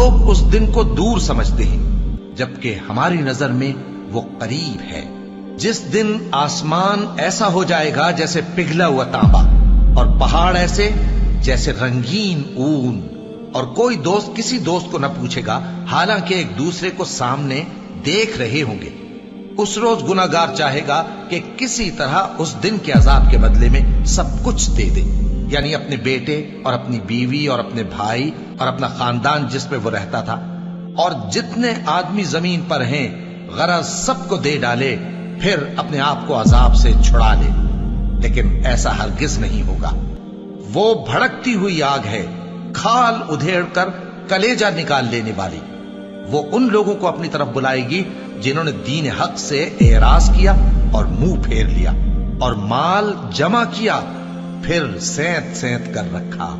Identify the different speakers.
Speaker 1: لوگ اس دن کو دور سمجھتے ہیں جبکہ ہماری نظر میں وہ قریب ہے، جس دن آسمان ایسا ہو جائے گا جیسے پگھلا ہوا تانبا، اور پہاڑ ایسے جیسے رنگین اون، اور کوئی دوست کسی دوست کو نہ پوچھے گا حالانکہ ایک دوسرے کو سامنے دیکھ رہے ہوں گے۔ اس روز گناہگار چاہے گا کہ کسی طرح اس دن کے عذاب کے بدلے میں سب کچھ دے دے، یعنی اپنے بیٹے اور اپنی بیوی اور اپنے بھائی اور اپنا خاندان جس میں وہ رہتا تھا، اور جتنے آدمی زمین پر ہیں غرض سب کو دے ڈالے، پھر اپنے آپ کو عذاب سے چھڑا لے۔ لیکن ایسا ہرگز نہیں ہوگا۔ وہ بھڑکتی ہوئی آگ ہے، کھال ادھیڑ کر کلیجہ نکال لینے والی۔ وہ ان لوگوں کو اپنی طرف بلائے گی جنہوں نے دین حق سے اعراض کیا اور منہ پھیر لیا، اور مال جمع کیا پھر سینت سینت کر رکھا۔